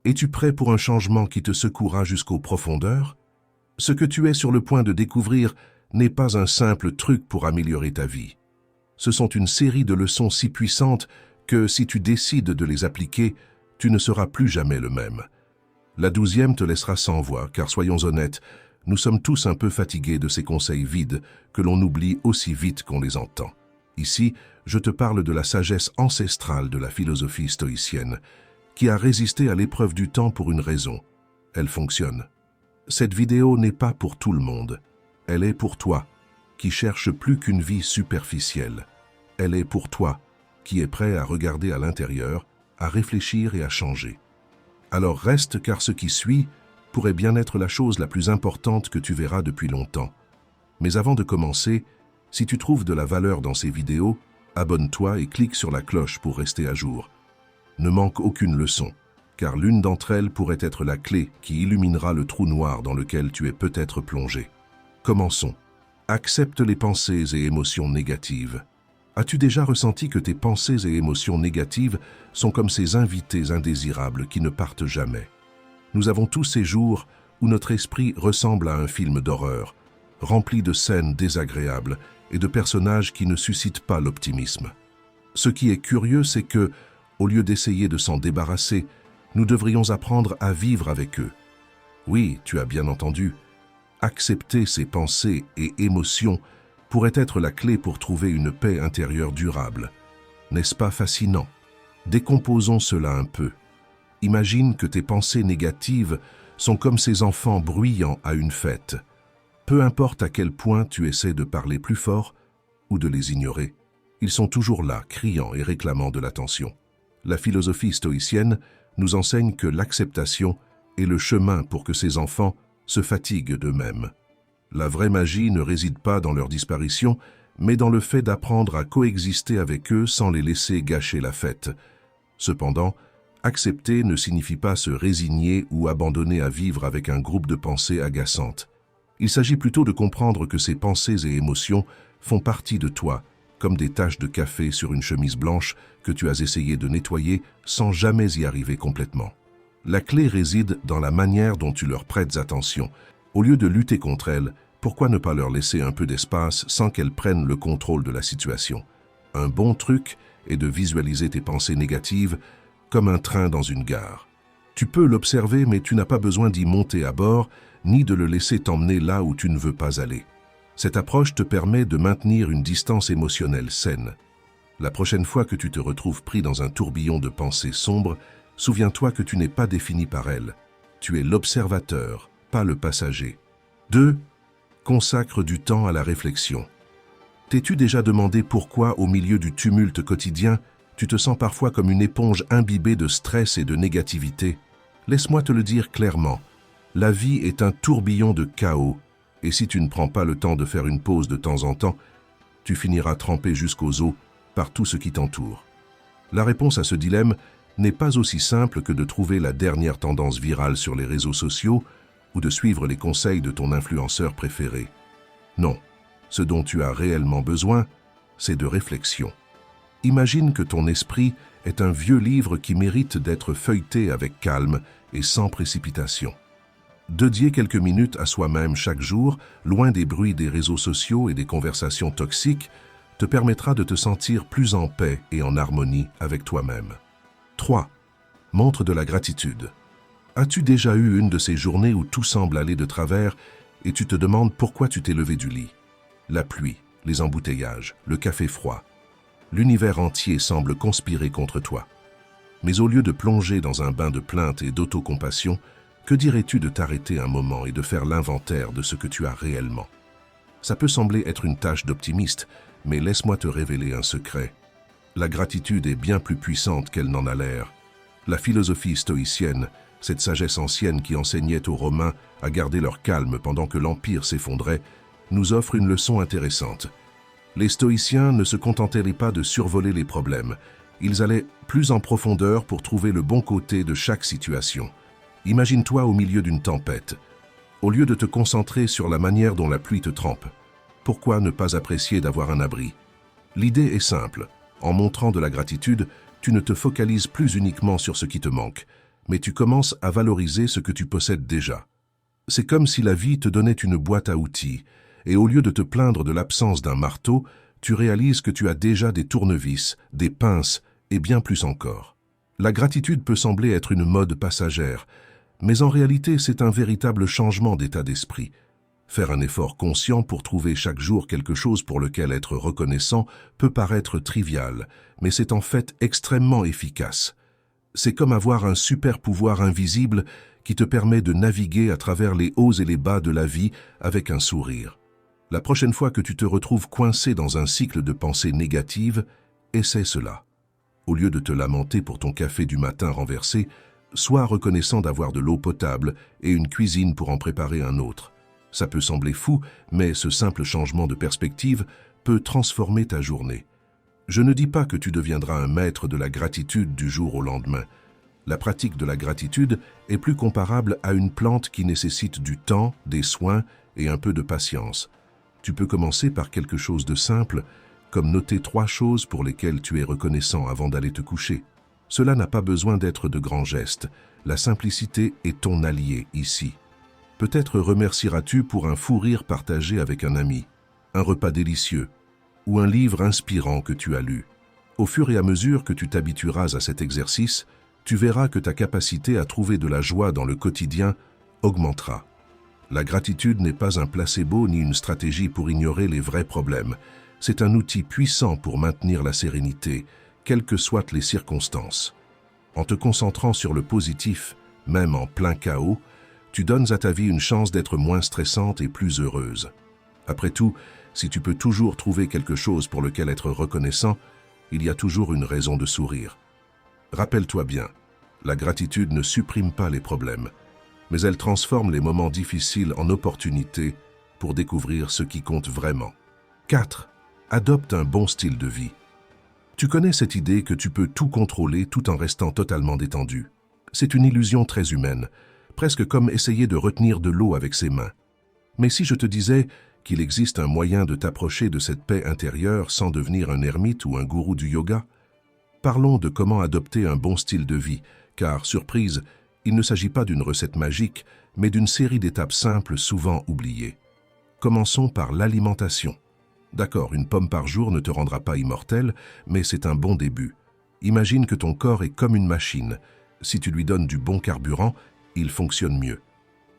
Es-tu prêt pour un changement qui te secouera jusqu'aux profondeurs? Ce que tu es sur le point de découvrir n'est pas un simple truc pour améliorer ta vie. Ce sont une série de leçons si puissantes que si tu décides de les appliquer, tu ne seras plus jamais le même. La 12e te laissera sans voix, car soyons honnêtes, nous sommes tous un peu fatigués de ces conseils vides que l'on oublie aussi vite qu'on les entend. Ici, je te parle de la sagesse ancestrale de la philosophie stoïcienne, qui a résisté à l'épreuve du temps pour une raison. Elle fonctionne. Cette vidéo n'est pas pour tout le monde. Elle est pour toi, qui cherche plus qu'une vie superficielle. Elle est pour toi, qui est prêt à regarder à l'intérieur, à réfléchir et à changer. Alors reste, car ce qui suit pourrait bien être la chose la plus importante que tu verras depuis longtemps. Mais avant de commencer, si tu trouves de la valeur dans ces vidéos, abonne-toi et clique sur la cloche pour rester à jour. Ne manque aucune leçon, car l'une d'entre elles pourrait être la clé qui illuminera le trou noir dans lequel tu es peut-être plongé. Commençons. Accepte les pensées et émotions négatives. As-tu déjà ressenti que tes pensées et émotions négatives sont comme ces invités indésirables qui ne partent jamais? Nous avons tous ces jours où notre esprit ressemble à un film d'horreur, rempli de scènes désagréables et de personnages qui ne suscitent pas l'optimisme. Ce qui est curieux, c'est que, au lieu d'essayer de s'en débarrasser, nous devrions apprendre à vivre avec eux. Oui, tu as bien entendu, accepter ces pensées et émotions pourrait être la clé pour trouver une paix intérieure durable. N'est-ce pas fascinant? Décomposons cela un peu. Imagine que tes pensées négatives sont comme ces enfants bruyants à une fête. Peu importe à quel point tu essaies de parler plus fort ou de les ignorer, ils sont toujours là, criant et réclamant de l'attention. La philosophie stoïcienne nous enseigne que l'acceptation est le chemin pour que ces enfants se fatiguent d'eux-mêmes. La vraie magie ne réside pas dans leur disparition, mais dans le fait d'apprendre à coexister avec eux sans les laisser gâcher la fête. Cependant, accepter ne signifie pas se résigner ou abandonner à vivre avec un groupe de pensées agaçantes. Il s'agit plutôt de comprendre que ces pensées et émotions font partie de toi, comme des taches de café sur une chemise blanche que tu as essayé de nettoyer sans jamais y arriver complètement. La clé réside dans la manière dont tu leur prêtes attention. Au lieu de lutter contre elles, pourquoi ne pas leur laisser un peu d'espace sans qu'elles prennent le contrôle de la situation? Un bon truc est de visualiser tes pensées négatives comme un train dans une gare. Tu peux l'observer, mais tu n'as pas besoin d'y monter à bord, ni de le laisser t'emmener là où tu ne veux pas aller. Cette approche te permet de maintenir une distance émotionnelle saine. La prochaine fois que tu te retrouves pris dans un tourbillon de pensées sombres, souviens-toi que tu n'es pas défini par elles. Tu es l'observateur, pas le passager. 2. Consacre du temps à la réflexion. T'es-tu déjà demandé pourquoi, au milieu du tumulte quotidien, tu te sens parfois comme une éponge imbibée de stress et de négativité? Laisse-moi te le dire clairement. La vie est un tourbillon de chaos, et si tu ne prends pas le temps de faire une pause de temps en temps, tu finiras trempé jusqu'aux os par tout ce qui t'entoure. La réponse à ce dilemme n'est pas aussi simple que de trouver la dernière tendance virale sur les réseaux sociaux ou de suivre les conseils de ton influenceur préféré. Non, ce dont tu as réellement besoin, c'est de réflexion. Imagine que ton esprit est un vieux livre qui mérite d'être feuilleté avec calme et sans précipitation. Dédier quelques minutes à soi-même chaque jour, loin des bruits des réseaux sociaux et des conversations toxiques, te permettra de te sentir plus en paix et en harmonie avec toi-même. 3. Montre de la gratitude. As-tu déjà eu une de ces journées où tout semble aller de travers et tu te demandes pourquoi tu t'es levé du lit? La pluie, les embouteillages, le café froid. L'univers entier semble conspirer contre toi. Mais au lieu de plonger dans un bain de plaintes et d'autocompassion, que dirais-tu de t'arrêter un moment et de faire l'inventaire de ce que tu as réellement? Ça peut sembler être une tâche d'optimiste, mais laisse-moi te révéler un secret. La gratitude est bien plus puissante qu'elle n'en a l'air. La philosophie stoïcienne, cette sagesse ancienne qui enseignait aux Romains à garder leur calme pendant que l'Empire s'effondrait, nous offre une leçon intéressante. Les stoïciens ne se contentaient pas de survoler les problèmes. Ils allaient plus en profondeur pour trouver le bon côté de chaque situation. Imagine-toi au milieu d'une tempête. Au lieu de te concentrer sur la manière dont la pluie te trempe, pourquoi ne pas apprécier d'avoir un abri? L'idée est simple. En montrant de la gratitude, tu ne te focalises plus uniquement sur ce qui te manque, mais tu commences à valoriser ce que tu possèdes déjà. C'est comme si la vie te donnait une boîte à outils, et au lieu de te plaindre de l'absence d'un marteau, tu réalises que tu as déjà des tournevis, des pinces et bien plus encore. La gratitude peut sembler être une mode passagère, mais en réalité c'est un véritable changement d'état d'esprit. Faire un effort conscient pour trouver chaque jour quelque chose pour lequel être reconnaissant peut paraître trivial, mais c'est en fait extrêmement efficace. C'est comme avoir un super pouvoir invisible qui te permet de naviguer à travers les hauts et les bas de la vie avec un sourire. La prochaine fois que tu te retrouves coincé dans un cycle de pensées négatives, essaie cela. Au lieu de te lamenter pour ton café du matin renversé, sois reconnaissant d'avoir de l'eau potable et une cuisine pour en préparer un autre. Ça peut sembler fou, mais ce simple changement de perspective peut transformer ta journée. Je ne dis pas que tu deviendras un maître de la gratitude du jour au lendemain. La pratique de la gratitude est plus comparable à une plante qui nécessite du temps, des soins et un peu de patience. Tu peux commencer par quelque chose de simple, comme noter 3 choses pour lesquelles tu es reconnaissant avant d'aller te coucher. Cela n'a pas besoin d'être de grands gestes. La simplicité est ton allié ici. Peut-être remercieras-tu pour un fou rire partagé avec un ami, un repas délicieux ou un livre inspirant que tu as lu. Au fur et à mesure que tu t'habitueras à cet exercice, tu verras que ta capacité à trouver de la joie dans le quotidien augmentera. La gratitude n'est pas un placebo ni une stratégie pour ignorer les vrais problèmes. C'est un outil puissant pour maintenir la sérénité, quelles que soient les circonstances. En te concentrant sur le positif, même en plein chaos, tu donnes à ta vie une chance d'être moins stressante et plus heureuse. Après tout, si tu peux toujours trouver quelque chose pour lequel être reconnaissant, il y a toujours une raison de sourire. Rappelle-toi bien, la gratitude ne supprime pas les problèmes, mais elle transforme les moments difficiles en opportunités pour découvrir ce qui compte vraiment. 4. Adopte un bon style de vie. Tu connais cette idée que tu peux tout contrôler tout en restant totalement détendu. C'est une illusion très humaine, presque comme essayer de retenir de l'eau avec ses mains. Mais si je te disais qu'il existe un moyen de t'approcher de cette paix intérieure sans devenir un ermite ou un gourou du yoga? Parlons de comment adopter un bon style de vie, car, surprise, il ne s'agit pas d'une recette magique, mais d'une série d'étapes simples souvent oubliées. Commençons par l'alimentation. D'accord, une pomme par jour ne te rendra pas immortel, mais c'est un bon début. Imagine que ton corps est comme une machine. Si tu lui donnes du bon carburant, il fonctionne mieux.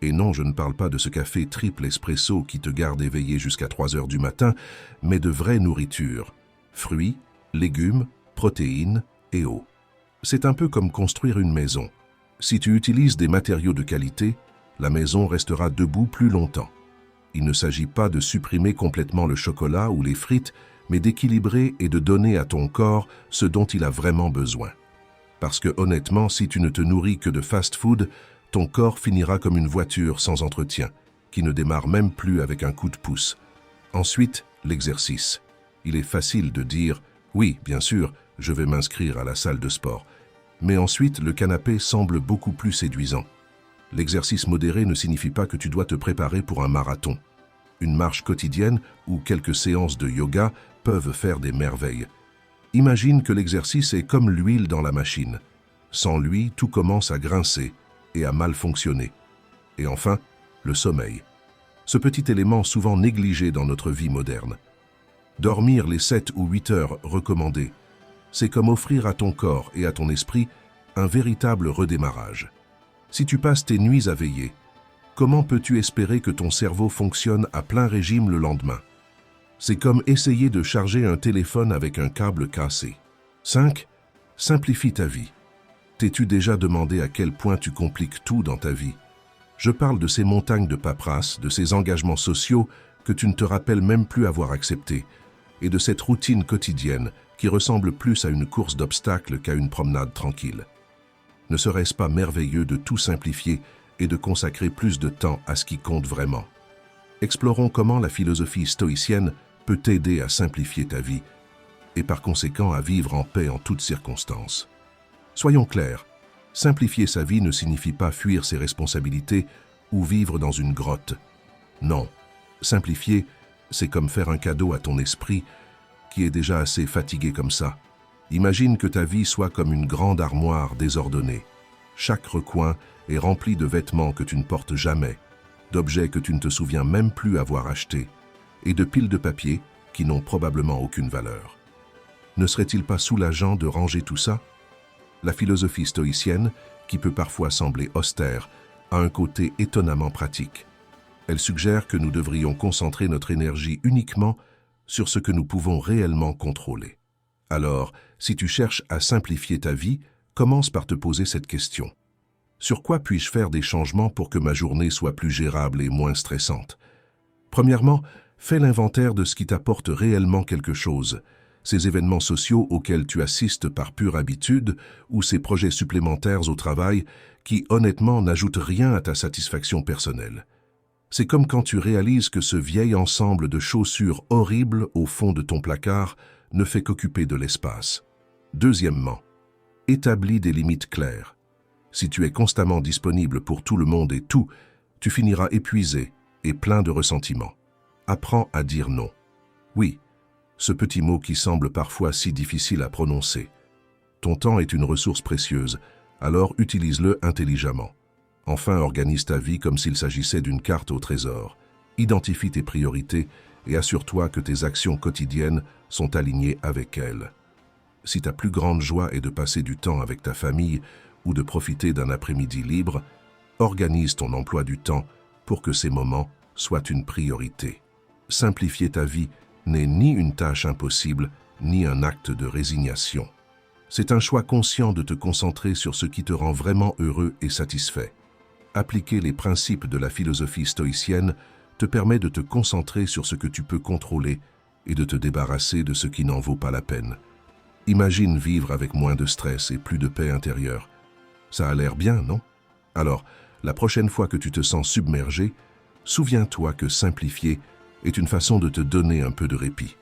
Et non, je ne parle pas de ce café triple espresso qui te garde éveillé jusqu'à 3 heures du matin, mais de vraie nourriture. Fruits, légumes, protéines et eau. C'est un peu comme construire une maison. Si tu utilises des matériaux de qualité, la maison restera debout plus longtemps. Il ne s'agit pas de supprimer complètement le chocolat ou les frites, mais d'équilibrer et de donner à ton corps ce dont il a vraiment besoin. Parce que honnêtement, si tu ne te nourris que de fast-food, ton corps finira comme une voiture sans entretien, qui ne démarre même plus avec un coup de pouce. Ensuite, l'exercice. Il est facile de dire « oui, bien sûr, je vais m'inscrire à la salle de sport ». Mais ensuite, le canapé semble beaucoup plus séduisant. L'exercice modéré ne signifie pas que tu dois te préparer pour un marathon. Une marche quotidienne ou quelques séances de yoga peuvent faire des merveilles. Imagine que l'exercice est comme l'huile dans la machine. Sans lui, tout commence à grincer et à mal fonctionner. Et enfin, le sommeil. Ce petit élément souvent négligé dans notre vie moderne. Dormir les 7 ou 8 heures recommandées, c'est comme offrir à ton corps et à ton esprit un véritable redémarrage. Si tu passes tes nuits à veiller, comment peux-tu espérer que ton cerveau fonctionne à plein régime le lendemain? C'est comme essayer de charger un téléphone avec un câble cassé. 5. Simplifie ta vie. T'es-tu déjà demandé à quel point tu compliques tout dans ta vie? Je parle de ces montagnes de paperasse, de ces engagements sociaux que tu ne te rappelles même plus avoir acceptés, et de cette routine quotidienne qui ressemble plus à une course d'obstacles qu'à une promenade tranquille. Ne serait-ce pas merveilleux de tout simplifier et de consacrer plus de temps à ce qui compte vraiment? Explorons comment la philosophie stoïcienne peut t'aider à simplifier ta vie et par conséquent à vivre en paix en toutes circonstances. Soyons clairs, simplifier sa vie ne signifie pas fuir ses responsabilités ou vivre dans une grotte. Non, simplifier, c'est comme faire un cadeau à ton esprit qui est déjà assez fatigué comme ça. Imagine que ta vie soit comme une grande armoire désordonnée. Chaque recoin est rempli de vêtements que tu ne portes jamais, d'objets que tu ne te souviens même plus avoir achetés, et de piles de papier qui n'ont probablement aucune valeur. Ne serait-il pas soulageant de ranger tout ça? La philosophie stoïcienne, qui peut parfois sembler austère, a un côté étonnamment pratique. Elle suggère que nous devrions concentrer notre énergie uniquement sur ce que nous pouvons réellement contrôler. Alors, si tu cherches à simplifier ta vie, commence par te poser cette question. Sur quoi puis-je faire des changements pour que ma journée soit plus gérable et moins stressante? Premièrement, fais l'inventaire de ce qui t'apporte réellement quelque chose, ces événements sociaux auxquels tu assistes par pure habitude ou ces projets supplémentaires au travail qui, honnêtement, n'ajoutent rien à ta satisfaction personnelle. C'est comme quand tu réalises que ce vieil ensemble de chaussures horribles au fond de ton placard ne fait qu'occuper de l'espace. Deuxièmement, établis des limites claires. Si tu es constamment disponible pour tout le monde et tout, tu finiras épuisé et plein de ressentiment. Apprends à dire non. Oui, ce petit mot qui semble parfois si difficile à prononcer. Ton temps est une ressource précieuse, alors utilise-le intelligemment. Enfin, organise ta vie comme s'il s'agissait d'une carte au trésor. Identifie tes priorités et assure-toi que tes actions quotidiennes sont alignées avec elles. Si ta plus grande joie est de passer du temps avec ta famille ou de profiter d'un après-midi libre, organise ton emploi du temps pour que ces moments soient une priorité. Simplifier ta vie n'est ni une tâche impossible, ni un acte de résignation. C'est un choix conscient de te concentrer sur ce qui te rend vraiment heureux et satisfait. Appliquer les principes de la philosophie stoïcienne te permet de te concentrer sur ce que tu peux contrôler et de te débarrasser de ce qui n'en vaut pas la peine. Imagine vivre avec moins de stress et plus de paix intérieure. Ça a l'air bien, non? Alors, la prochaine fois que tu te sens submergé, souviens-toi que simplifier est une façon de te donner un peu de répit.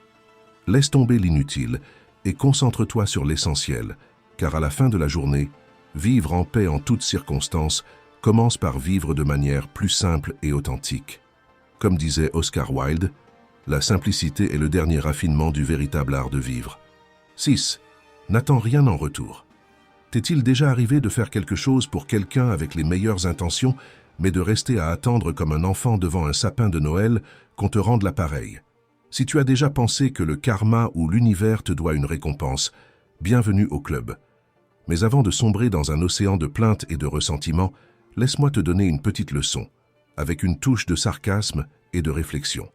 Laisse tomber l'inutile et concentre-toi sur l'essentiel, car à la fin de la journée, vivre en paix en toutes circonstances commence par vivre de manière plus simple et authentique. Comme disait Oscar Wilde, la simplicité est le dernier raffinement du véritable art de vivre. 6. N'attends rien en retour. T'est-il déjà arrivé de faire quelque chose pour quelqu'un avec les meilleures intentions, mais de rester à attendre comme un enfant devant un sapin de Noël qu'on te rende l'appareil? Si tu as déjà pensé que le karma ou l'univers te doit une récompense, bienvenue au club. Mais avant de sombrer dans un océan de plaintes et de ressentiments, laisse-moi te donner une petite leçon, avec une touche de sarcasme et de réflexion.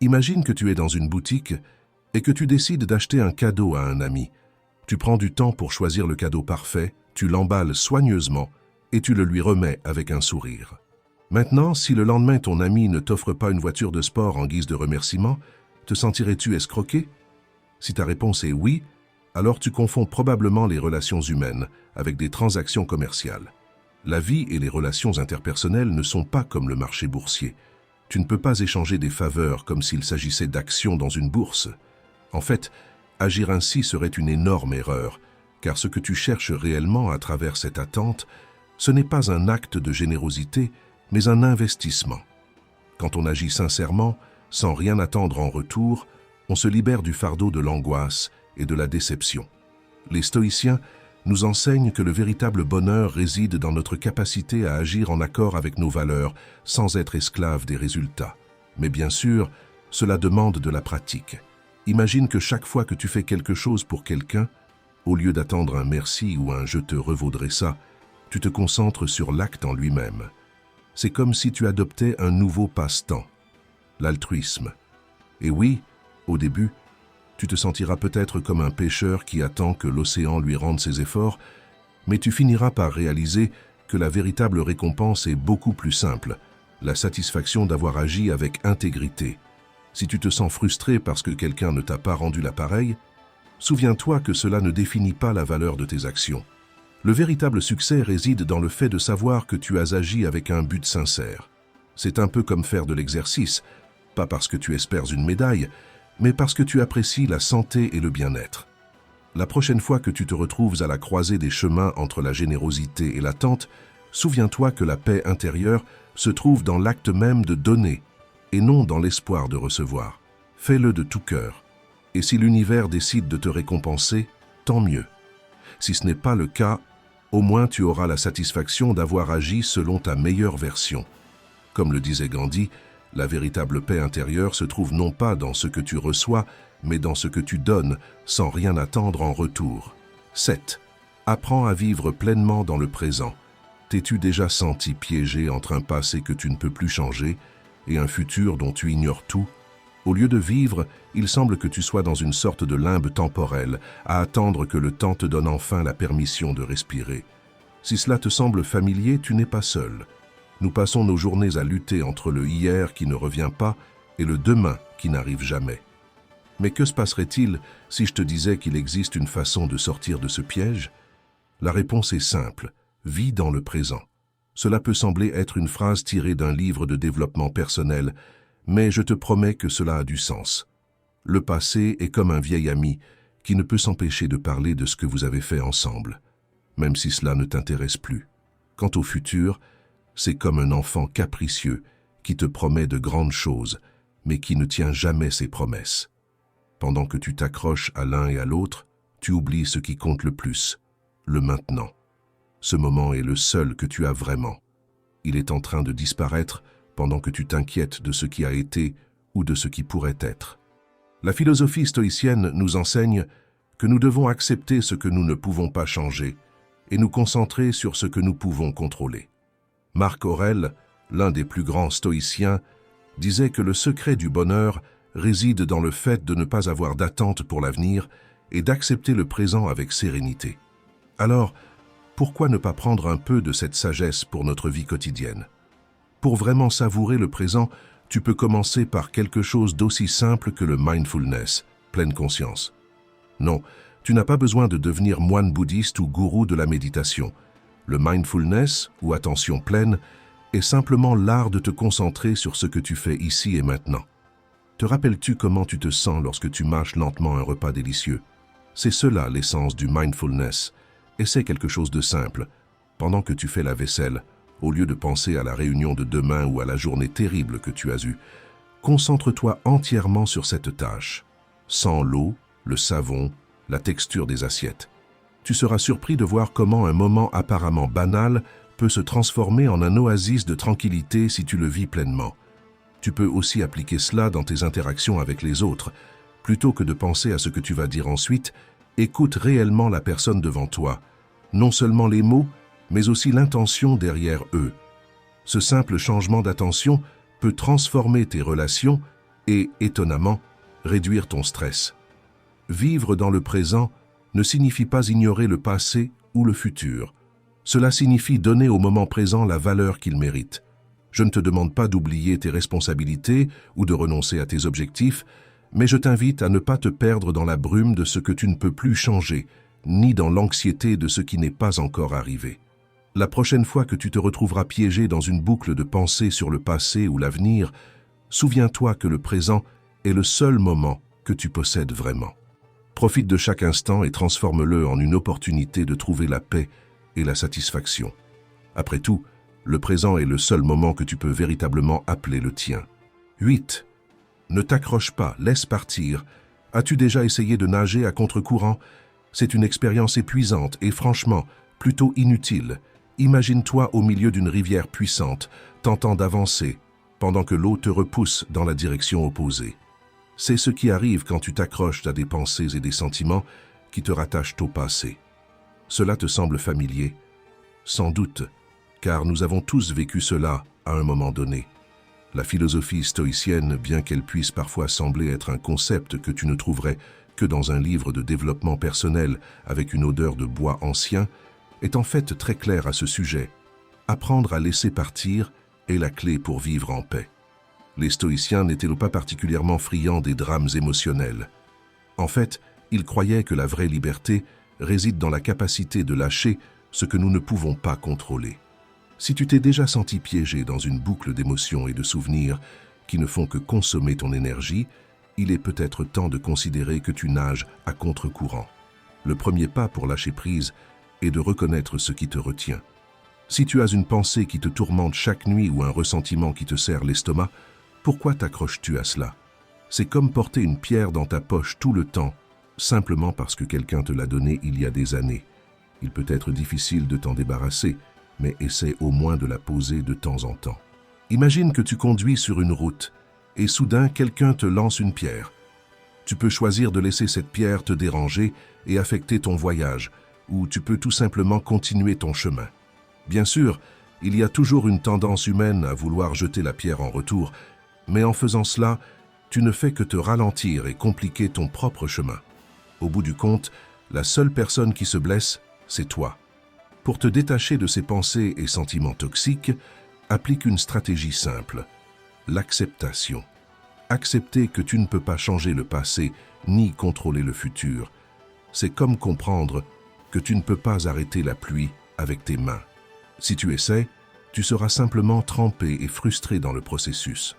Imagine que tu es dans une boutique et que tu décides d'acheter un cadeau à un ami. Tu prends du temps pour choisir le cadeau parfait, tu l'emballes soigneusement et tu le lui remets avec un sourire. Maintenant, si le lendemain ton ami ne t'offre pas une voiture de sport en guise de remerciement, te sentirais-tu escroqué? Si ta réponse est oui, alors tu confonds probablement les relations humaines avec des transactions commerciales. La vie et les relations interpersonnelles ne sont pas comme le marché boursier. Tu ne peux pas échanger des faveurs comme s'il s'agissait d'actions dans une bourse. En fait, agir ainsi serait une énorme erreur, car ce que tu cherches réellement à travers cette attente, ce n'est pas un acte de générosité, mais un investissement. Quand on agit sincèrement, sans rien attendre en retour, on se libère du fardeau de l'angoisse et de la déception. Les stoïciens nous enseignent que le véritable bonheur réside dans notre capacité à agir en accord avec nos valeurs sans être esclave des résultats. Mais bien sûr, cela demande de la pratique. Imagine que chaque fois que tu fais quelque chose pour quelqu'un, au lieu d'attendre un merci ou un « je te revaudrai ça », tu te concentres sur l'acte en lui-même. C'est comme si tu adoptais un nouveau passe-temps, l'altruisme. Et oui, au début, tu te sentiras peut-être comme un pêcheur qui attend que l'océan lui rende ses efforts, mais tu finiras par réaliser que la véritable récompense est beaucoup plus simple, la satisfaction d'avoir agi avec intégrité. Si tu te sens frustré parce que quelqu'un ne t'a pas rendu l'appareil, souviens-toi que cela ne définit pas la valeur de tes actions. Le véritable succès réside dans le fait de savoir que tu as agi avec un but sincère. C'est un peu comme faire de l'exercice, pas parce que tu espères une médaille, mais parce que tu apprécies la santé et le bien-être. La prochaine fois que tu te retrouves à la croisée des chemins entre la générosité et l'attente, souviens-toi que la paix intérieure se trouve dans l'acte même de donner, et non dans l'espoir de recevoir. Fais-le de tout cœur. Et si l'univers décide de te récompenser, tant mieux. Si ce n'est pas le cas, Au moins tu auras la satisfaction d'avoir agi selon ta meilleure version. Comme le disait Gandhi, la véritable paix intérieure se trouve non pas dans ce que tu reçois, mais dans ce que tu donnes, sans rien attendre en retour. 7. Apprends à vivre pleinement dans le présent. T'es-tu déjà senti piégé entre un passé que tu ne peux plus changer et un futur dont tu ignores tout? Au lieu de vivre, il semble que tu sois dans une sorte de limbe temporel, à attendre que le temps te donne enfin la permission de respirer. Si cela te semble familier, tu n'es pas seul. Nous passons nos journées à lutter entre le hier qui ne revient pas et le demain qui n'arrive jamais. Mais que se passerait-il si je te disais qu'il existe une façon de sortir de ce piège? La réponse est simple. Vis dans le présent. Cela peut sembler être une phrase tirée d'un livre de développement personnel, mais je te promets que cela a du sens. Le passé est comme un vieil ami qui ne peut s'empêcher de parler de ce que vous avez fait ensemble, même si cela ne t'intéresse plus. Quant au futur, c'est comme un enfant capricieux qui te promet de grandes choses, mais qui ne tient jamais ses promesses. Pendant que tu t'accroches à l'un et à l'autre, tu oublies ce qui compte le plus, le maintenant. Ce moment est le seul que tu as vraiment. Il est en train de disparaître pendant que tu t'inquiètes de ce qui a été ou de ce qui pourrait être. La philosophie stoïcienne nous enseigne que nous devons accepter ce que nous ne pouvons pas changer et nous concentrer sur ce que nous pouvons contrôler. Marc Aurèle, l'un des plus grands stoïciens, disait que le secret du bonheur réside dans le fait de ne pas avoir d'attente pour l'avenir et d'accepter le présent avec sérénité. Alors, pourquoi ne pas prendre un peu de cette sagesse pour notre vie quotidienne? Pour vraiment savourer le présent, tu peux commencer par quelque chose d'aussi simple que le mindfulness, pleine conscience. Non, tu n'as pas besoin de devenir moine bouddhiste ou gourou de la méditation. Le mindfulness, ou attention pleine, est simplement l'art de te concentrer sur ce que tu fais ici et maintenant. Te rappelles-tu comment tu te sens lorsque tu mâches lentement un repas délicieux? C'est cela l'essence du mindfulness. Essaie quelque chose de simple. Pendant que tu fais la vaisselle, au lieu de penser à la réunion de demain ou à la journée terrible que tu as eue, concentre-toi entièrement sur cette tâche. Sens l'eau, le savon, la texture des assiettes. Tu seras surpris de voir comment un moment apparemment banal peut se transformer en un oasis de tranquillité si tu le vis pleinement. Tu peux aussi appliquer cela dans tes interactions avec les autres. Plutôt que de penser à ce que tu vas dire ensuite, écoute réellement la personne devant toi. Non seulement les mots, mais aussi l'intention derrière eux. Ce simple changement d'attention peut transformer tes relations et, étonnamment, réduire ton stress. Vivre dans le présent ne signifie pas ignorer le passé ou le futur. Cela signifie donner au moment présent la valeur qu'il mérite. Je ne te demande pas d'oublier tes responsabilités ou de renoncer à tes objectifs, mais je t'invite à ne pas te perdre dans la brume de ce que tu ne peux plus changer, ni dans l'anxiété de ce qui n'est pas encore arrivé. La prochaine fois que tu te retrouveras piégé dans une boucle de pensée sur le passé ou l'avenir, souviens-toi que le présent est le seul moment que tu possèdes vraiment. Profite de chaque instant et transforme-le en une opportunité de trouver la paix et la satisfaction. Après tout, le présent est le seul moment que tu peux véritablement appeler le tien. 8. Ne t'accroche pas, laisse partir. As-tu déjà essayé de nager à contre-courant? C'est une expérience épuisante et franchement, plutôt inutile. Imagine-toi au milieu d'une rivière puissante, tentant d'avancer, pendant que l'eau te repousse dans la direction opposée. C'est ce qui arrive quand tu t'accroches à des pensées et des sentiments qui te rattachent au passé. Cela te semble familier? Sans doute, car nous avons tous vécu cela à un moment donné. La philosophie stoïcienne, bien qu'elle puisse parfois sembler être un concept que tu ne trouverais que dans un livre de développement personnel avec une odeur de bois ancien, est en fait très claire à ce sujet. Apprendre à laisser partir est la clé pour vivre en paix. Les stoïciens n'étaient pas particulièrement friands des drames émotionnels. En fait, ils croyaient que la vraie liberté réside dans la capacité de lâcher ce que nous ne pouvons pas contrôler. Si tu t'es déjà senti piégé dans une boucle d'émotions et de souvenirs qui ne font que consommer ton énergie, il est peut-être temps de considérer que tu nages à contre-courant. Le premier pas pour lâcher prise est de reconnaître ce qui te retient. Si tu as une pensée qui te tourmente chaque nuit ou un ressentiment qui te serre l'estomac, pourquoi t'accroches-tu à cela? C'est comme porter une pierre dans ta poche tout le temps, simplement parce que quelqu'un te l'a donnée il y a des années. Il peut être difficile de t'en débarrasser, mais essaie au moins de la poser de temps en temps. Imagine que tu conduis sur une route et soudain quelqu'un te lance une pierre. Tu peux choisir de laisser cette pierre te déranger et affecter ton voyage, ou tu peux tout simplement continuer ton chemin. Bien sûr, il y a toujours une tendance humaine à vouloir jeter la pierre en retour, mais en faisant cela, tu ne fais que te ralentir et compliquer ton propre chemin. Au bout du compte, la seule personne qui se blesse, c'est toi. Pour te détacher de ces pensées et sentiments toxiques, applique une stratégie simple, l'acceptation. Accepter que tu ne peux pas changer le passé ni contrôler le futur. C'est comme comprendre que tu ne peux pas arrêter la pluie avec tes mains. Si tu essaies, tu seras simplement trempé et frustré dans le processus.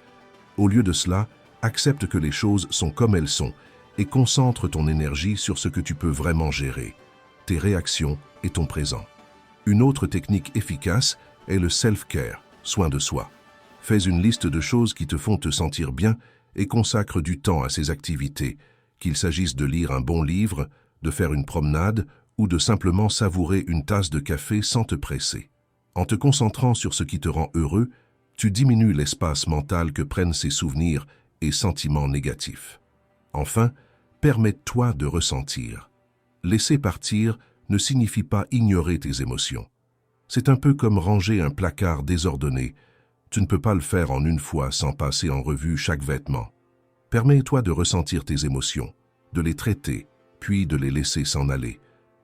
Au lieu de cela, accepte que les choses sont comme elles sont et concentre ton énergie sur ce que tu peux vraiment gérer, tes réactions et ton présent. Une autre technique efficace est le self-care, soin de soi. Fais une liste de choses qui te font te sentir bien et consacre du temps à ces activités, qu'il s'agisse de lire un bon livre, de faire une promenade ou de simplement savourer une tasse de café sans te presser. En te concentrant sur ce qui te rend heureux, tu diminues l'espace mental que prennent ces souvenirs et sentiments négatifs. Enfin, permets-toi de ressentir. Laisser partir ne signifie pas ignorer tes émotions. C'est un peu comme ranger un placard désordonné. Tu ne peux pas le faire en une fois sans passer en revue chaque vêtement. Permets-toi de ressentir tes émotions, de les traiter, puis de les laisser s'en aller.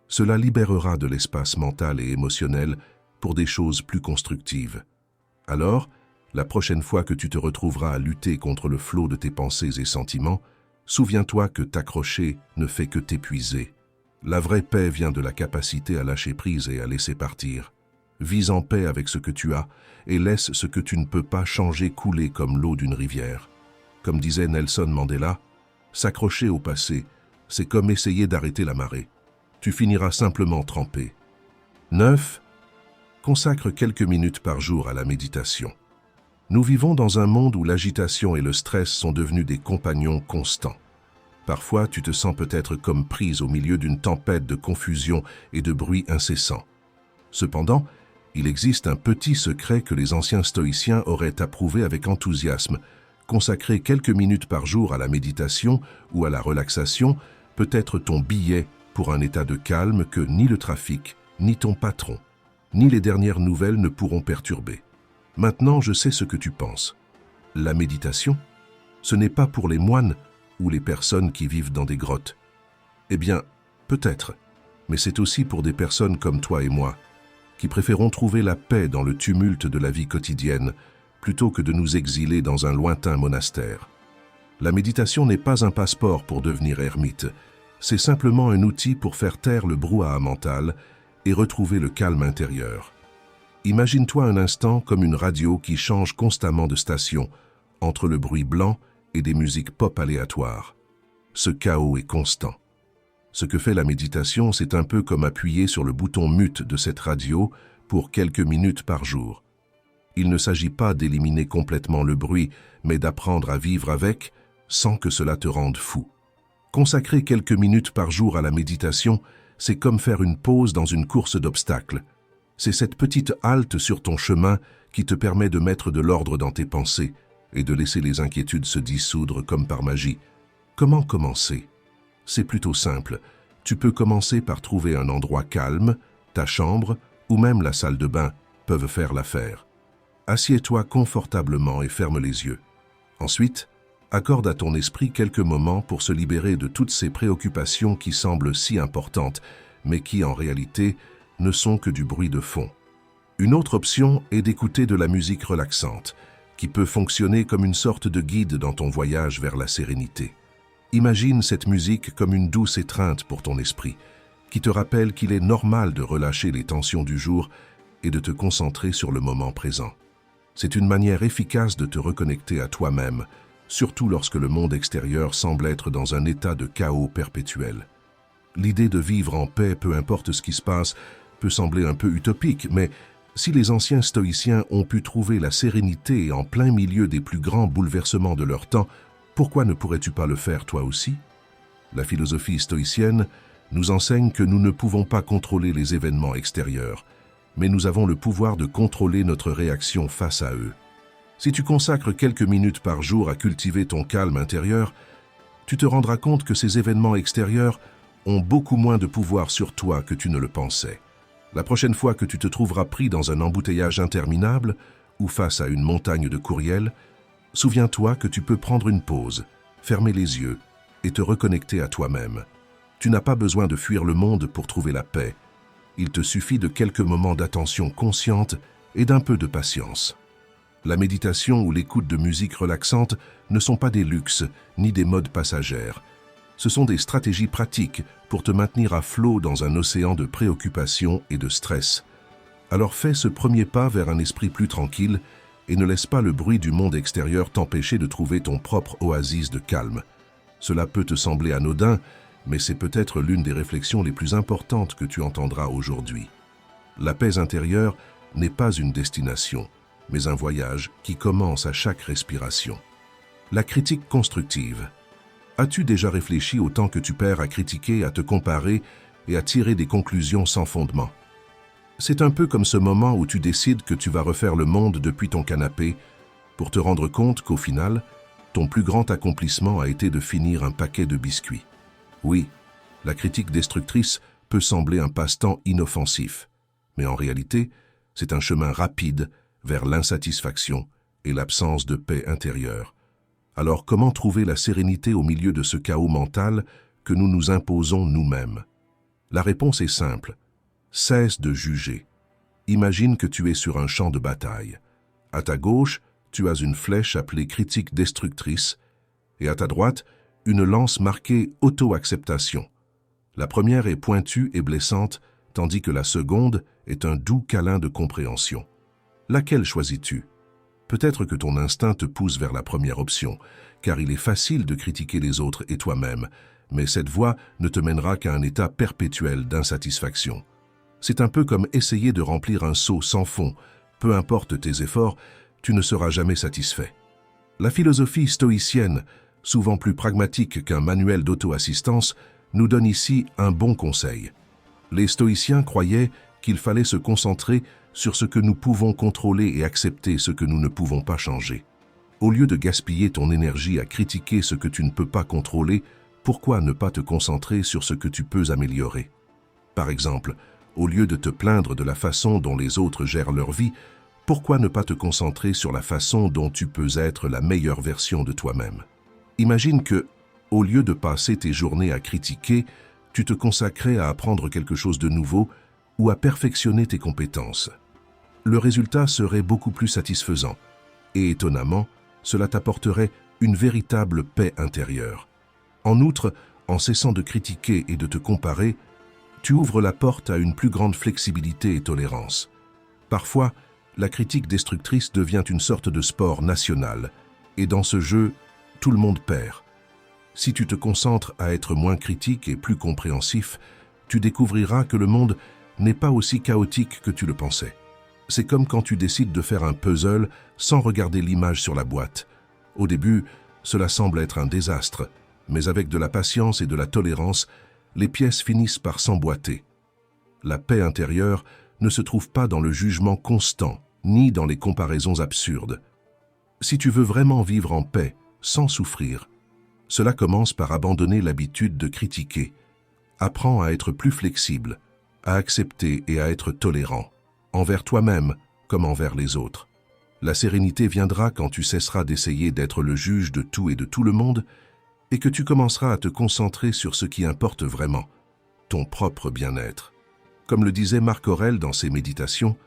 Cela libérera de l'espace mental et émotionnel pour des choses plus constructives. Alors, la prochaine fois que tu te retrouveras à lutter contre le flot de tes pensées et sentiments, souviens-toi que t'accrocher ne fait que t'épuiser. La vraie paix vient de la capacité à lâcher prise et à laisser partir. Vis en paix avec ce que tu as et laisse ce que tu ne peux pas changer couler comme l'eau d'une rivière. Comme disait Nelson Mandela, s'accrocher au passé, c'est comme essayer d'arrêter la marée. Tu finiras simplement trempé. 9. Consacre quelques minutes par jour à la méditation. Nous vivons dans un monde où l'agitation et le stress sont devenus des compagnons constants. Parfois, tu te sens peut-être comme prise au milieu d'une tempête de confusion et de bruit incessant. Cependant, il existe un petit secret que les anciens stoïciens auraient approuvé avec enthousiasme. Consacrer quelques minutes par jour à la méditation ou à la relaxation peut être ton billet pour un état de calme que ni le trafic, ni ton patron, ni les dernières nouvelles ne pourront perturber. Maintenant, je sais ce que tu penses. La méditation, ce n'est pas pour les moines ou les personnes qui vivent dans des grottes. Eh bien, peut-être, mais c'est aussi pour des personnes comme toi et moi, qui préférons trouver la paix dans le tumulte de la vie quotidienne, plutôt que de nous exiler dans un lointain monastère. La méditation n'est pas un passeport pour devenir ermite, c'est simplement un outil pour faire taire le brouhaha mental et retrouver le calme intérieur. Imagine-toi un instant comme une radio qui change constamment de station, entre le bruit blanc et des musiques pop aléatoires. Ce chaos est constant. Ce que fait la méditation, c'est un peu comme appuyer sur le bouton mute de cette radio pour quelques minutes par jour. Il ne s'agit pas d'éliminer complètement le bruit, mais d'apprendre à vivre avec sans que cela te rende fou. Consacrer quelques minutes par jour à la méditation, c'est comme faire une pause dans une course d'obstacles. C'est cette petite halte sur ton chemin qui te permet de mettre de l'ordre dans tes pensées et de laisser les inquiétudes se dissoudre comme par magie. Comment commencer ? C'est plutôt simple. Tu peux commencer par trouver un endroit calme, ta chambre ou même la salle de bain peuvent faire l'affaire. Assieds-toi confortablement et ferme les yeux. Ensuite, accorde à ton esprit quelques moments pour se libérer de toutes ces préoccupations qui semblent si importantes, mais qui en réalité ne sont que du bruit de fond. Une autre option est d'écouter de la musique relaxante, qui peut fonctionner comme une sorte de guide dans ton voyage vers la sérénité. Imagine cette musique comme une douce étreinte pour ton esprit, qui te rappelle qu'il est normal de relâcher les tensions du jour et de te concentrer sur le moment présent. C'est une manière efficace de te reconnecter à toi-même, surtout lorsque le monde extérieur semble être dans un état de chaos perpétuel. L'idée de vivre en paix, peu importe ce qui se passe, peut sembler un peu utopique, mais si les anciens stoïciens ont pu trouver la sérénité en plein milieu des plus grands bouleversements de leur temps, pourquoi ne pourrais-tu pas le faire toi aussi ? La philosophie stoïcienne nous enseigne que nous ne pouvons pas contrôler les événements extérieurs, mais nous avons le pouvoir de contrôler notre réaction face à eux. Si tu consacres quelques minutes par jour à cultiver ton calme intérieur, tu te rendras compte que ces événements extérieurs ont beaucoup moins de pouvoir sur toi que tu ne le pensais. La prochaine fois que tu te trouveras pris dans un embouteillage interminable ou face à une montagne de courriels, souviens-toi que tu peux prendre une pause, fermer les yeux et te reconnecter à toi-même. Tu n'as pas besoin de fuir le monde pour trouver la paix. Il te suffit de quelques moments d'attention consciente et d'un peu de patience. La méditation ou l'écoute de musique relaxante ne sont pas des luxes ni des modes passagères. Ce sont des stratégies pratiques pour te maintenir à flot dans un océan de préoccupations et de stress. Alors fais ce premier pas vers un esprit plus tranquille et ne laisse pas le bruit du monde extérieur t'empêcher de trouver ton propre oasis de calme. Cela peut te sembler anodin, mais c'est peut-être l'une des réflexions les plus importantes que tu entendras aujourd'hui. La paix intérieure n'est pas une destination, mais un voyage qui commence à chaque respiration. La critique constructive. As-tu déjà réfléchi au temps que tu perds à critiquer, à te comparer et à tirer des conclusions sans fondement? C'est un peu comme ce moment où tu décides que tu vas refaire le monde depuis ton canapé pour te rendre compte qu'au final, ton plus grand accomplissement a été de finir un paquet de biscuits. Oui, la critique destructrice peut sembler un passe-temps inoffensif, mais en réalité, c'est un chemin rapide vers l'insatisfaction et l'absence de paix intérieure. Alors comment trouver la sérénité au milieu de ce chaos mental que nous nous imposons nous-mêmes? La réponse est simple. Cesse de juger. Imagine que tu es sur un champ de bataille. À ta gauche, tu as une flèche appelée critique destructrice et à ta droite, une lance marquée auto-acceptation. La première est pointue et blessante, tandis que la seconde est un doux câlin de compréhension. Laquelle choisis-tu? Peut-être que ton instinct te pousse vers la première option, car il est facile de critiquer les autres et toi-même, mais cette voie ne te mènera qu'à un état perpétuel d'insatisfaction. C'est un peu comme essayer de remplir un seau sans fond. Peu importe tes efforts, tu ne seras jamais satisfait. La philosophie stoïcienne, souvent plus pragmatique qu'un manuel d'auto-assistance, nous donne ici un bon conseil. Les stoïciens croyaient qu'il fallait se concentrer sur ce que nous pouvons contrôler et accepter ce que nous ne pouvons pas changer. Au lieu de gaspiller ton énergie à critiquer ce que tu ne peux pas contrôler, pourquoi ne pas te concentrer sur ce que tu peux améliorer? Par exemple, au lieu de te plaindre de la façon dont les autres gèrent leur vie, pourquoi ne pas te concentrer sur la façon dont tu peux être la meilleure version de toi-même? Imagine que, au lieu de passer tes journées à critiquer, tu te consacrais à apprendre quelque chose de nouveau ou à perfectionner tes compétences. Le résultat serait beaucoup plus satisfaisant et étonnamment, cela t'apporterait une véritable paix intérieure. En outre, en cessant de critiquer et de te comparer, tu ouvres la porte à une plus grande flexibilité et tolérance. Parfois, la critique destructrice devient une sorte de sport national, et dans ce jeu, tout le monde perd. Si tu te concentres à être moins critique et plus compréhensif, tu découvriras que le monde n'est pas aussi chaotique que tu le pensais. C'est comme quand tu décides de faire un puzzle sans regarder l'image sur la boîte. Au début, cela semble être un désastre, mais avec de la patience et de la tolérance, les pièces finissent par s'emboîter. La paix intérieure ne se trouve pas dans le jugement constant, ni dans les comparaisons absurdes. Si tu veux vraiment vivre en paix, sans souffrir, cela commence par abandonner l'habitude de critiquer. Apprends à être plus flexible, à accepter et à être tolérant, envers toi-même comme envers les autres. La sérénité viendra quand tu cesseras d'essayer d'être le juge de tout et de tout le monde et que tu commenceras à te concentrer sur ce qui importe vraiment, ton propre bien-être. Comme le disait Marc Aurèle dans ses méditations,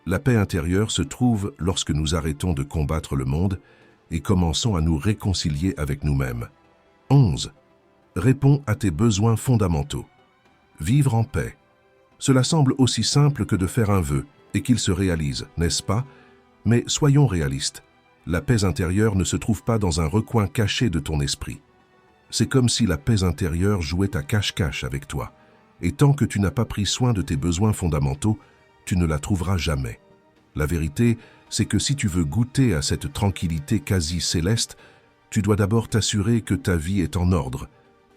la paix intérieure se trouve lorsque nous arrêtons de combattre le monde et commençons à nous réconcilier avec nous-mêmes. 11. Réponds à tes besoins fondamentaux. Vivre en paix. Cela semble aussi simple que de faire un vœu et qu'il se réalise, n'est-ce pas? Mais soyons réalistes. La paix intérieure ne se trouve pas dans un recoin caché de ton esprit. C'est comme si la paix intérieure jouait à cache-cache avec toi. Et tant que tu n'as pas pris soin de tes besoins fondamentaux, tu ne la trouveras jamais. La vérité, c'est que si tu veux goûter à cette tranquillité quasi céleste, tu dois d'abord t'assurer que ta vie est en ordre.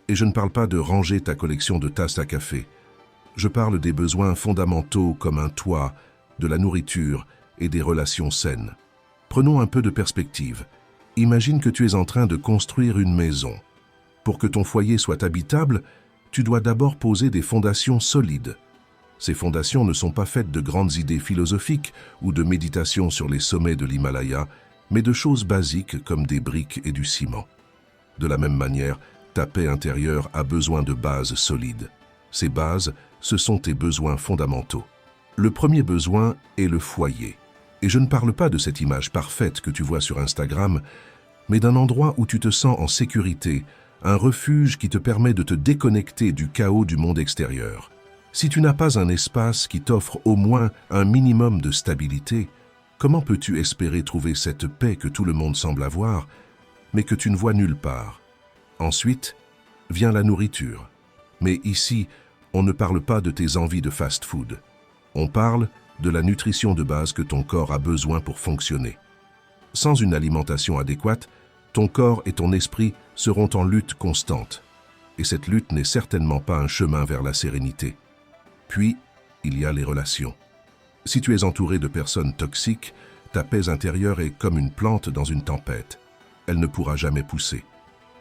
Et je ne parle pas de ranger ta collection de tasses à café. Je parle des besoins fondamentaux comme un toit, de la nourriture et des relations saines. Prenons un peu de perspective. Imagine que tu es en train de construire une maison. Pour que ton foyer soit habitable, tu dois d'abord poser des fondations solides. Ces fondations ne sont pas faites de grandes idées philosophiques ou de méditation sur les sommets de l'Himalaya, mais de choses basiques comme des briques et du ciment. De la même manière, ta paix intérieure a besoin de bases solides. Ces bases, ce sont tes besoins fondamentaux. Le premier besoin est le foyer. Et je ne parle pas de cette image parfaite que tu vois sur Instagram, mais d'un endroit où tu te sens en sécurité, un refuge qui te permet de te déconnecter du chaos du monde extérieur. Si tu n'as pas un espace qui t'offre au moins un minimum de stabilité, comment peux-tu espérer trouver cette paix que tout le monde semble avoir, mais que tu ne vois nulle part? Ensuite, vient la nourriture. Mais ici, on ne parle pas de tes envies de fast-food. On parle de la nutrition de base que ton corps a besoin pour fonctionner. Sans une alimentation adéquate, ton corps et ton esprit seront en lutte constante. Et cette lutte n'est certainement pas un chemin vers la sérénité. Puis, il y a les relations. Si tu es entouré de personnes toxiques, ta paix intérieure est comme une plante dans une tempête. Elle ne pourra jamais pousser.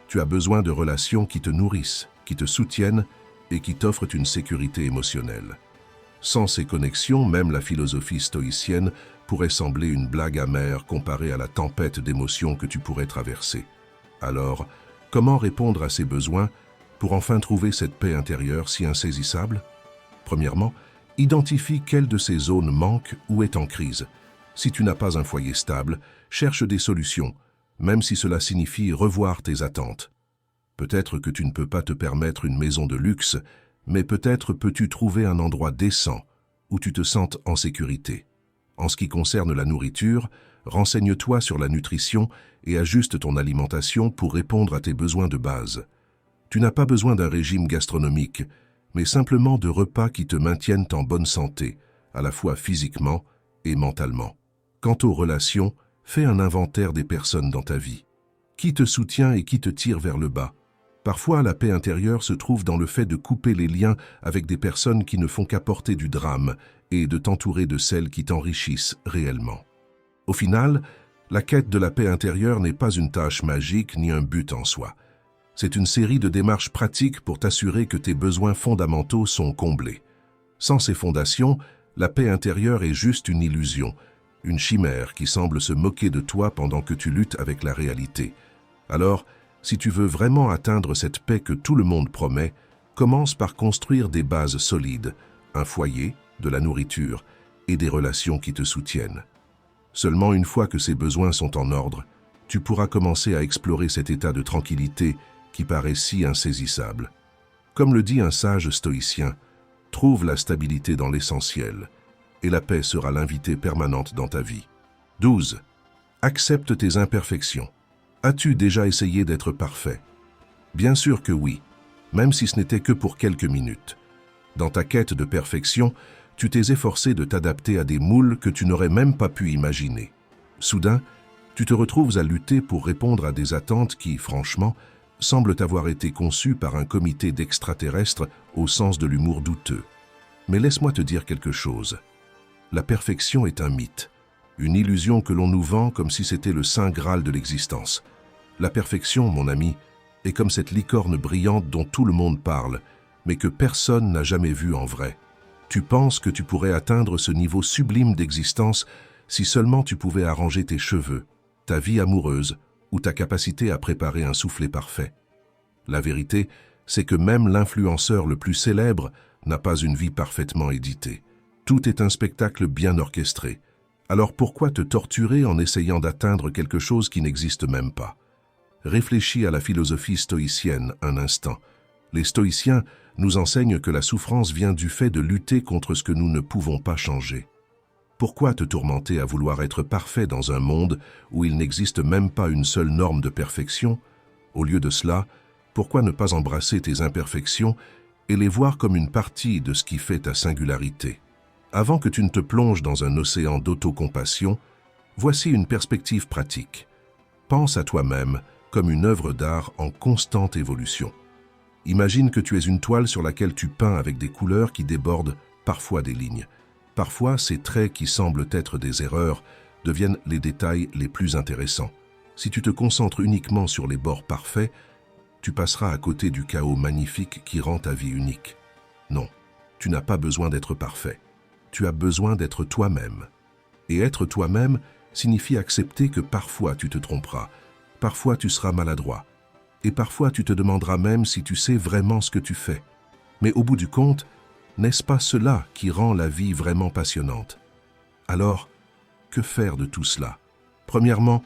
Tu as besoin de relations qui te nourrissent, qui te soutiennent et qui t'offrent une sécurité émotionnelle. Sans ces connexions, même la philosophie stoïcienne pourrait sembler une blague amère comparée à la tempête d'émotions que tu pourrais traverser. Alors, comment répondre à ces besoins pour enfin trouver cette paix intérieure si insaisissable? Premièrement, identifie quelle de ces zones manque ou est en crise. Si tu n'as pas un foyer stable, cherche des solutions, même si cela signifie revoir tes attentes. Peut-être que tu ne peux pas te permettre une maison de luxe, mais peut-être peux-tu trouver un endroit décent où tu te sentes en sécurité. En ce qui concerne la nourriture, renseigne-toi sur la nutrition et ajuste ton alimentation pour répondre à tes besoins de base. Tu n'as pas besoin d'un régime gastronomique, mais simplement de repas qui te maintiennent en bonne santé, à la fois physiquement et mentalement. Quant aux relations, fais un inventaire des personnes dans ta vie. Qui te soutient et qui te tire vers le bas? Parfois, la paix intérieure se trouve dans le fait de couper les liens avec des personnes qui ne font qu'apporter du drame et de t'entourer de celles qui t'enrichissent réellement. Au final, la quête de la paix intérieure n'est pas une tâche magique ni un but en soi. C'est une série de démarches pratiques pour t'assurer que tes besoins fondamentaux sont comblés. Sans ces fondations, la paix intérieure est juste une illusion, une chimère qui semble se moquer de toi pendant que tu luttes avec la réalité. Alors, si tu veux vraiment atteindre cette paix que tout le monde promet, commence par construire des bases solides, un foyer, de la nourriture et des relations qui te soutiennent. Seulement une fois que ces besoins sont en ordre, tu pourras commencer à explorer cet état de tranquillité qui paraît si insaisissable. Comme le dit un sage stoïcien, trouve la stabilité dans l'essentiel, et la paix sera l'invitée permanente dans ta vie. 12. Accepte tes imperfections. As-tu déjà essayé d'être parfait? Bien sûr que oui, même si ce n'était que pour quelques minutes. Dans ta quête de perfection, tu t'es efforcé de t'adapter à des moules que tu n'aurais même pas pu imaginer. Soudain, tu te retrouves à lutter pour répondre à des attentes qui, franchement, semblent avoir été conçues par un comité d'extraterrestres au sens de l'humour douteux. Mais laisse-moi te dire quelque chose. La perfection est un mythe, une illusion que l'on nous vend comme si c'était le saint graal de l'existence. La perfection, mon ami, est comme cette licorne brillante dont tout le monde parle, mais que personne n'a jamais vue en vrai. Tu penses que tu pourrais atteindre ce niveau sublime d'existence si seulement tu pouvais arranger tes cheveux, ta vie amoureuse ou ta capacité à préparer un soufflet parfait. La vérité, c'est que même l'influenceur le plus célèbre n'a pas une vie parfaitement éditée. Tout est un spectacle bien orchestré. Alors pourquoi te torturer en essayant d'atteindre quelque chose qui n'existe même pas? Réfléchis à la philosophie stoïcienne un instant. Les stoïciens nous enseignent que la souffrance vient du fait de lutter contre ce que nous ne pouvons pas changer. Pourquoi te tourmenter à vouloir être parfait dans un monde où il n'existe même pas une seule norme de perfection? Au lieu de cela, pourquoi ne pas embrasser tes imperfections et les voir comme une partie de ce qui fait ta singularité? Avant que tu ne te plonges dans un océan d'autocompassion, voici une perspective pratique. Pense à toi-même comme une œuvre d'art en constante évolution. Imagine que tu es une toile sur laquelle tu peins avec des couleurs qui débordent parfois des lignes. Parfois, ces traits qui semblent être des erreurs deviennent les détails les plus intéressants. Si tu te concentres uniquement sur les bords parfaits, tu passeras à côté du chaos magnifique qui rend ta vie unique. Non, tu n'as pas besoin d'être parfait. Tu as besoin d'être toi-même. Et être toi-même signifie accepter que parfois tu te tromperas, parfois tu seras maladroit, et parfois tu te demanderas même si tu sais vraiment ce que tu fais. Mais au bout du compte, n'est-ce pas cela qui rend la vie vraiment passionnante? Alors, que faire de tout cela? Premièrement,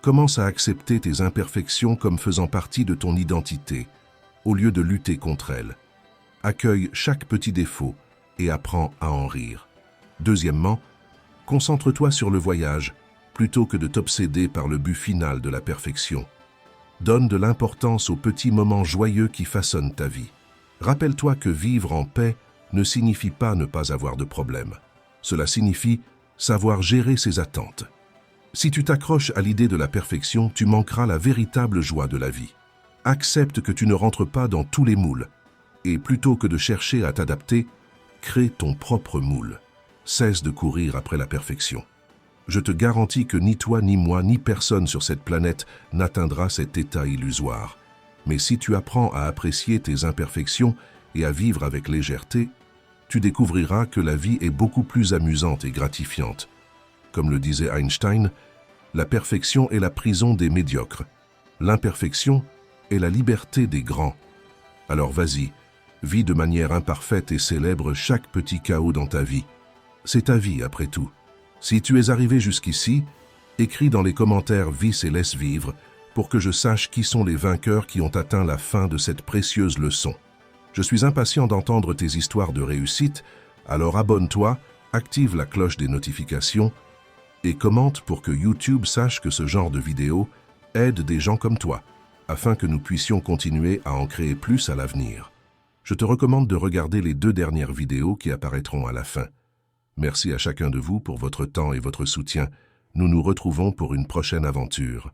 commence à accepter tes imperfections comme faisant partie de ton identité, au lieu de lutter contre elles. Accueille chaque petit défaut et apprends à en rire. Deuxièmement, concentre-toi sur le voyage, plutôt que de t'obséder par le but final de la perfection. Donne de l'importance aux petits moments joyeux qui façonnent ta vie. Rappelle-toi que vivre en paix ne signifie pas ne pas avoir de problème. Cela signifie savoir gérer ses attentes. Si tu t'accroches à l'idée de la perfection, tu manqueras la véritable joie de la vie. Accepte que tu ne rentres pas dans tous les moules. Et plutôt que de chercher à t'adapter, crée ton propre moule. Cesse de courir après la perfection. Je te garantis que ni toi, ni moi, ni personne sur cette planète n'atteindra cet état illusoire. Mais si tu apprends à apprécier tes imperfections et à vivre avec légèreté, tu découvriras que la vie est beaucoup plus amusante et gratifiante. Comme le disait Einstein, la perfection est la prison des médiocres. L'imperfection est la liberté des grands. Alors vas-y, vis de manière imparfaite et célèbre chaque petit chaos dans ta vie. C'est ta vie après tout. Si tu es arrivé jusqu'ici, écris dans les commentaires « Vis et laisse vivre » pour que je sache qui sont les vainqueurs qui ont atteint la fin de cette précieuse leçon. Je suis impatient d'entendre tes histoires de réussite, alors abonne-toi, active la cloche des notifications et commente pour que YouTube sache que ce genre de vidéos aide des gens comme toi, afin que nous puissions continuer à en créer plus à l'avenir. Je te recommande de regarder les 2 dernières vidéos qui apparaîtront à la fin. Merci à chacun de vous pour votre temps et votre soutien. Nous nous retrouvons pour une prochaine aventure.